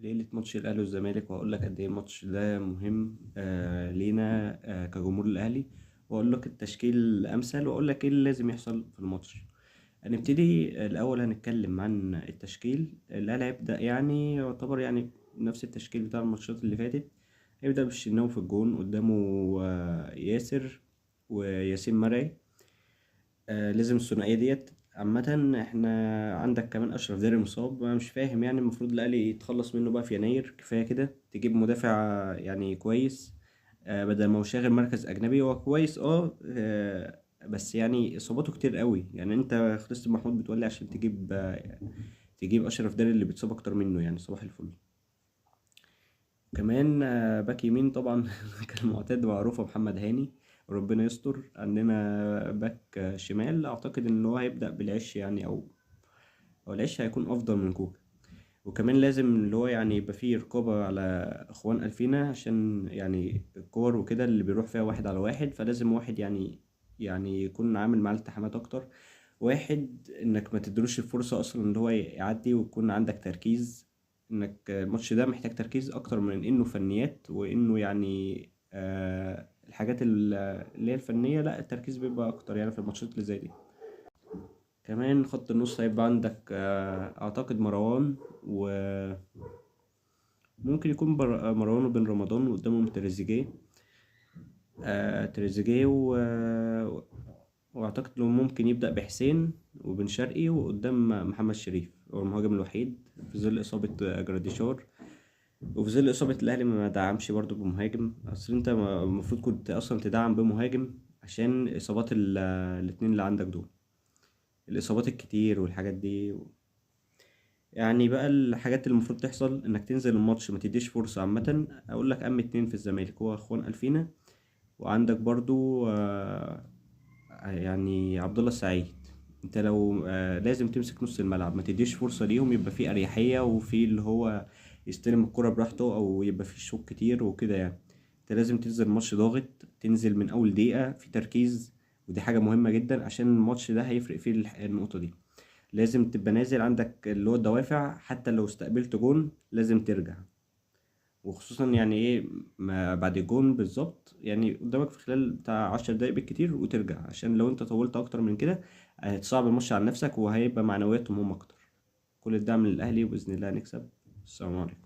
ليلة ماتش الأهلي والزمالك، وهقول لك قد إيه الماتش ده مهم لينا كجمهور الأهلي، وأقول لك التشكيل الأمثل، وأقول لك إيه اللي لازم يحصل في الماتش. هنبتدي الأول، هنتكلم عن التشكيل. الأهلي هيبدأ يعني يعتبر يعني نفس التشكيل بتاع الماتشات اللي فاتت. هيبدأ بالشناوي في الجون، قدامه ياسر وياسين مرعي. لازم الثنائية ديت. عامة احنا عندك كمان أشرف داري مصاب، أنا مش فاهم يعني المفروض الأهلي يتخلص منه بقى في يناير، كفاية كده تجيب مدافع يعني كويس. بدل ما هو شاغل مركز أجنبي، هو كويس بس يعني إصاباته كتير قوي، يعني أنت خلصت محمود متولي عشان تجيب أشرف داري اللي بيتصاب أكتر منه، يعني صباح الفل. كمان باك يمين طبعا كان معتاد معروفة محمد هاني. ربنا يستر. عندنا باك شمال، اعتقد ان هو هيبدأ بالعش يعني، او العش هيكون افضل من كوكا. وكمان لازم اللي هو يعني يبقى فيه رقابة على اخوان الفينا، عشان يعني الكور وكده اللي بيروح فيها واحد على واحد، فلازم واحد يعني يكون عامل معاه التحامات اكتر. واحد انك ما تدروش الفرصة اصلا ان هو يعدي، ويكون عندك تركيز. انك الماتش ده محتاج تركيز اكتر من انه فنيات، وانه يعني الحاجات اللي هي الفنية. لا، التركيز بيبقى اكتر يعني في الماتشات اللي زي دي. كمان خط النص هيبقى عندك اعتقد مروان، وممكن يكون مروان وبن رمضان، وقدامهم تريزيجيه. تريزيجيه واعتقد لو ممكن يبدأ بحسين وبن شرقي، وقدام محمد شريف هو المهاجم الوحيد في ظل إصابة جراديشار. وفي ظل إصابة الأهلي ما دعمش برضو بمهاجم. أصل أنت المفروض كنت أصلا تدعم بمهاجم، عشان إصابات الاتنين اللي عندك دول، الإصابات الكتير والحاجات دي. يعني بقى الحاجات اللي المفروض تحصل، إنك تنزل الماتش ما تديش فرصة. عامة أقول لك أهم اتنين في الزمالك هو أخوان ألفينا، وعندك برضو يعني عبد الله السعيد. انت لو لازم تمسك نص الملعب، ما تديش فرصة ليهم يبقى في أريحية، وفي اللي هو يستلم الكرة براحته، او يبقى في شوط كتير وكده يعني. انت لازم تنزل الماتش ضاغط، تنزل من اول دقيقة في تركيز. ودي حاجة مهمة جدا، عشان الماتش ده هيفرق فيه النقطة دي. لازم تبقى نازل عندك اللي هو الدوافع، حتى لو استقبلت جون لازم ترجع. وخصوصا يعني ايه، ما بعد الجون بالظبط، يعني قدامك في خلال بتاع 10 دقايق بالكتير وترجع، عشان لو انت طولت اكتر من كده هتصعب الماتش على نفسك، وهيبقى معنوياتهم هم اكتر. كل الدعم للاهلي، وباذن الله هنكسب. السلام عليكم.